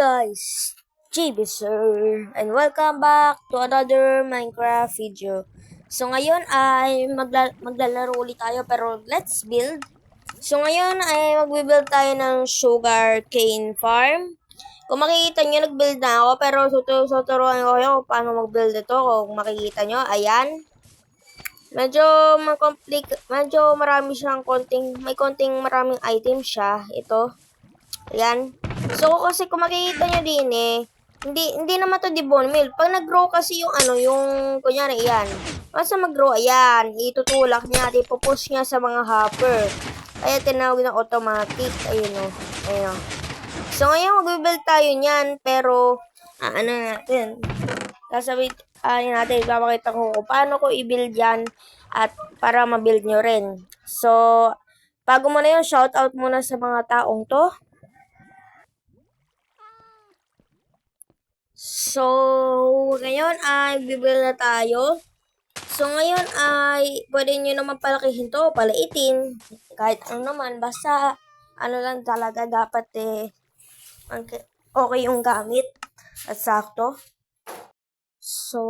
guys, JB Sir, and welcome back to another Minecraft video. So ngayon ay maglalaro ulit tayo pero let's build. So ngayon ay magbe-build tayo ng sugar cane farm. Kung makikita nyo, nag-build na ako pero tuturuan ko kayo paano mag-build ito. Kung makikita nyo, ayan. Medyo marami siyang may konting maraming items siya. Ito. Ayan. So, kasi kung makikita nyo din hindi naman to bone meal. Pag nag-grow kasi kunyari, ayan. Basta mag-grow, ayan. Itutulak niya at ipupush niya sa mga hopper. Kaya tinawag na automatic. Ayun o. Ayun o. So, ngayon mag-build tayo niyan. Pero, natin. Natin, ipapakita ko kung paano ko i-build yan. At para ma-build nyo rin. So, bago mo na yun, shoutout muna sa mga taong to. So, ngayon ay bibuild na tayo. So, ngayon ay pwede nyo naman palakihin to, palaitin. Kahit ano naman, basta lang talaga dapat okay yung gamit at sakto. So,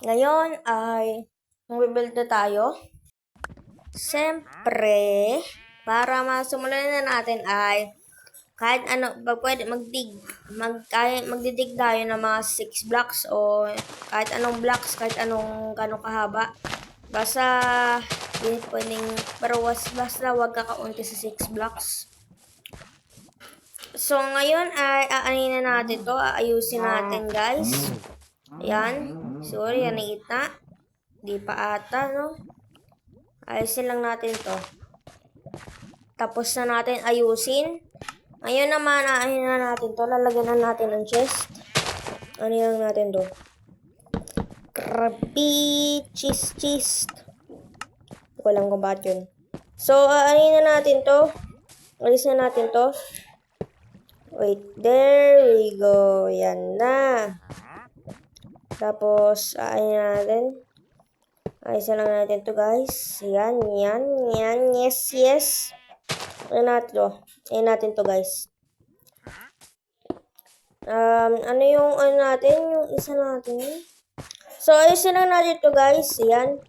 ngayon ay bibuild na tayo. Siyempre, para masimulan na natin ay kahit pwede magdidig tayo ng mga 6 blocks o kahit anong blocks, kahit anong kahaba. Basta, basta wag kakaunti sa 6 blocks. So, ngayon ay aanin na natin to, aayusin natin guys. Ayan, sorry, yan ang gitna. Di pa ata, no? Ayusin lang natin to. Tapos na natin ayusin. Ngayon naman, aanin na natin to. Lalagyan na natin ng chest. Ano lang natin to? Krabi, cheese. Hindi ko alam kung bakit yun. So, aanin na natin to. Alis na natin to. Wait, there we go. Yan na. Tapos, aanin na natin. Ayusin lang natin to guys. Yan. Yes. Ano natin to guys. Yung isa natin. So, ayusin lang natin to guys. Yan.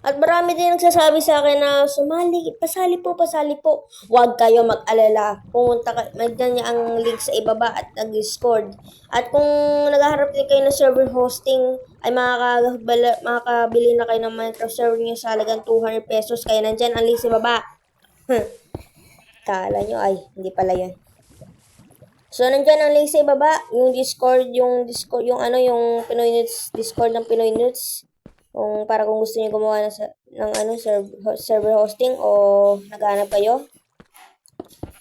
At marami din nagsasabi sa akin na pasali po. Huwag kayo mag-alala. May ganyan ang link sa ibaba at nag-Discord. At kung naghaharap din kayo ng server hosting, ay makakabili na kayo ng Minecraft server nyo sa halagang 200 pesos. Kaya nandyan ang link sa ibaba. Kala nyo, hindi pala yan. So, nandyan ang link sa ibaba. Yung Discord, yung Pinoy Nudes, Discord ng Pinoy Nudes. Kung gusto niyo gumawa ng server hosting o naghahanap kayo.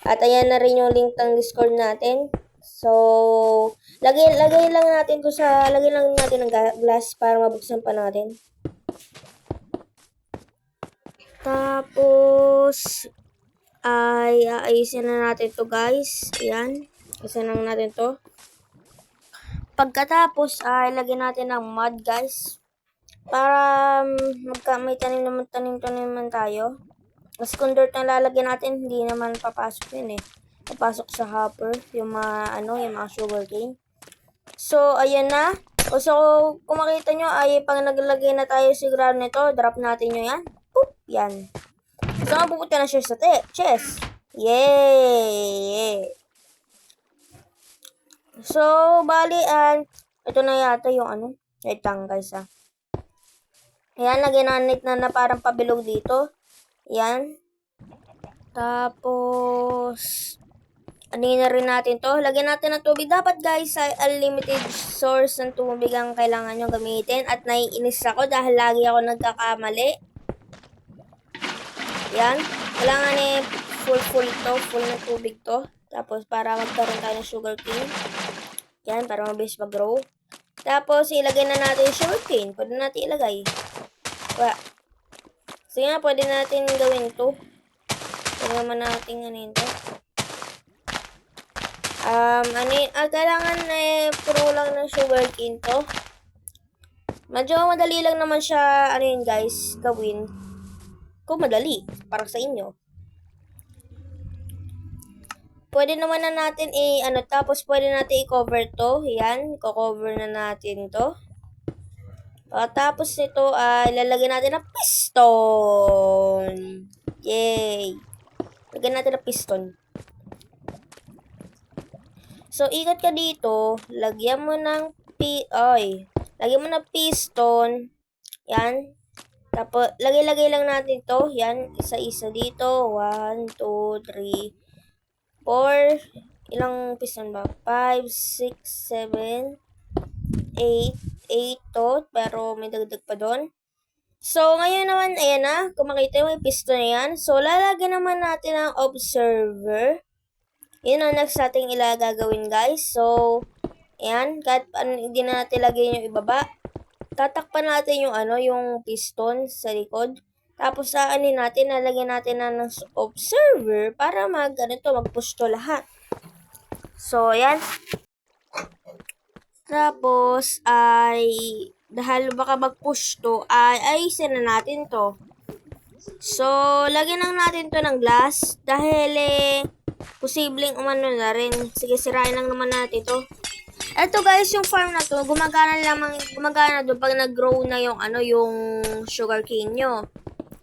At ayan na rin yung link ng Discord natin. So, lagay lang natin ng glass para mabuksan pa natin. Tapos, ay aayusin na natin to guys. Ayan. Ayusin lang natin to. Pagkatapos, ay lagyan natin ng mud guys. Para may tanim tayo. Kasi kung dirt na lalagyan natin, hindi naman papasok yun papasok sa hopper, yung mga sugar cane. So, ayan na. So, kung makita nyo, ay pag naglagay na tayo sigurado nito, drop natin nyo yan. Poop! Yan. So, mapupunta na siya sa chest. Yay! So, bali, ito na yata yung wait lang guys Ayan, naginanit na parang pabilog dito. Ayan. Tapos, anin na rin natin to. Lagyan natin ng tubig. Dapat guys, ay unlimited source ng tubig ang kailangan nyo gamitin. At naiinis ako dahil lagi ako nagkakamali. Ayan. Kailangan full ng tubig to. Tapos, para magkaroon tayo ng sugar cane. Ayan, para mabilis mag-grow. Tapos, ilagay na natin yung sugar cane. Pwede natin ilagay. Sige nga, pwede natin gawin to. Pwede naman natin to. Kailangan puro lang ng sugar cane to. Medyo madali lang naman siya, guys, gawin. Kung madali, para sa inyo. pwede naman na natin tapos pwede natin i-cover to. Yan, i-cover na natin to. Tapos nito ay lalagyan natin ng piston. Yay! Lagyan natin ng piston. So, ikot ka dito. Lagyan mo ng piston. Yan. Tapos, lagay-lagay lang natin to. Yan, isa-isa dito. 1, 2, 3, 4. Ilang piston ba? 5, 6, 7, 8. 8 to. Pero may dagdag pa doon. So, ngayon naman, ayan na. Kung makita mo, yung piston na yan. So, lalagyan naman natin ang observer. Yun ang next natin gagawin, guys. So, ayan. Kahit hindi na natin lagyan yung ibaba. Tatakpan natin yung yung piston sa likod. Tapos, lalagyan natin na ng observer para mag-push to lahat. So, ayan. Tapos, dahil baka mag-push to, ayusin na natin to. So, lagyan lang natin to ng glass. Dahil, posibleng umano na rin. Sige, sirain lang naman natin to. Eto guys, yung farm na to, gumagana doon pag nag-grow na yung sugarcane nyo.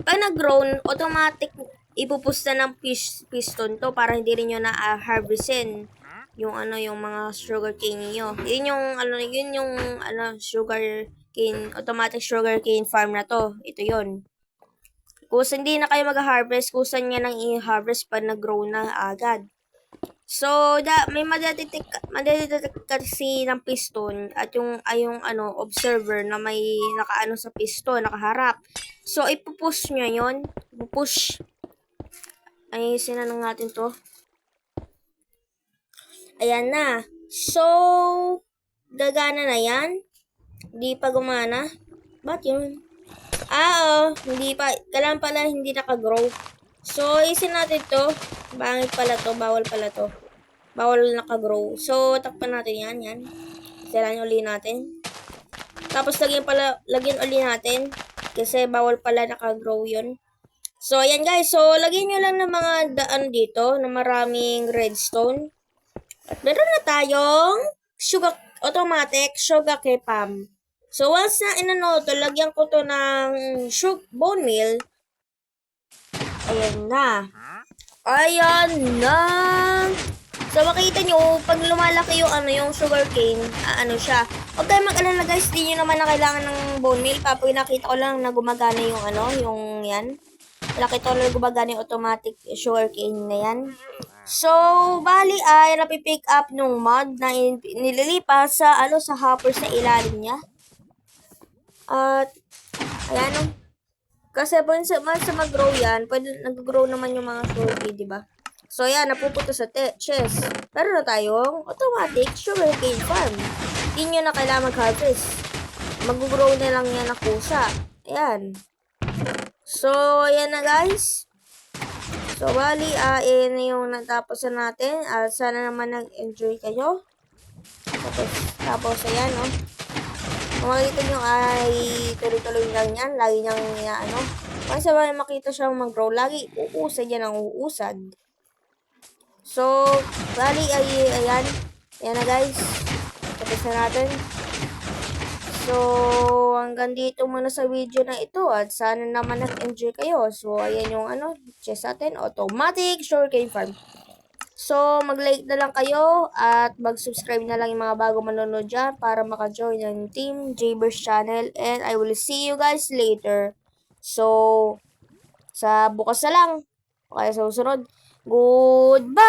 Pag nag-grow, automatic ipupusta ng piston to para hindi rin nyo na-harvestin yung mga sugarcane niyo. Yun yung sugarcane, automatic sugarcane farm na to. Ito yun. Kung hindi na kayo mag-harvest, kusan niya nang i-harvest pag nag-grow na agad. So, may madetect kasi ng piston at yung observer na may nakaano sa piston, nakaharap. So, ipupush nyo yun. Ipupush. Ayusin na natin to. Ayan na. So, gagana na yan. Hindi pa gumana. Ba't yun? Hindi pa. Kailangan pala hindi naka-grow. So, isin natin to. Bangit pala to. Bawal pala to. Bawal naka-grow. So, takpan natin yan. Yan. Sirain uli natin. Tapos, lagyan uli natin. Kasi bawal pala naka-grow yun. So, ayan guys. So, lagyan nyo lang ng mga daan dito na maraming redstone. At meron na tayong automatic sugarcane farm. So, once na lagyan ko to ng bone meal. Ayan na. Ayan na. So, makita nyo, pag lumalaki yung sugarcane, siya. Huwag kayo mag-alala guys, di nyo naman na kailangan ng bone meal. Nakita ko lang na gumagana yung yan. Nakita ko lang gumagana yung automatic sugarcane na yan. So, bali ay napipick up nung mod na nililipas sa hopper sa ilalim niya. At, ayan kasi po sa mag-grow yan, pwede nag-grow naman yung mga sugarcane, di ba? So, ayan, napupunta sa chest. Pero na tayong automatic sugarcane farm. Hindi nyo na kailangan mag-harvest. Mag-grow na lang yan na kusa. Ayan. So, ayan na guys. So, bali, ayan yung natapos na natin. Sana naman nag-enjoy kayo. Tapos, ayan, no. Kung makikita nyo ay tuloy-tuloy lang yan. Lagi niyang Kung sabay makita siyang mag-grow, lagi uusad yan ang uusad. So, bali, ayan. Ayan na guys. Tapos na natin. So, hanggang dito muna sa video na ito. At sana naman nag-enjoy kayo. So, ayan yung chest natin. Automatic sugarcane farm. So, mag-like na lang kayo at mag-subscribe na lang yung mga bago manonood dyan para maka-join ng Team Jayburst channel. And I will see you guys later. So, sa bukas na lang. Okay, sa susunod. Goodbye!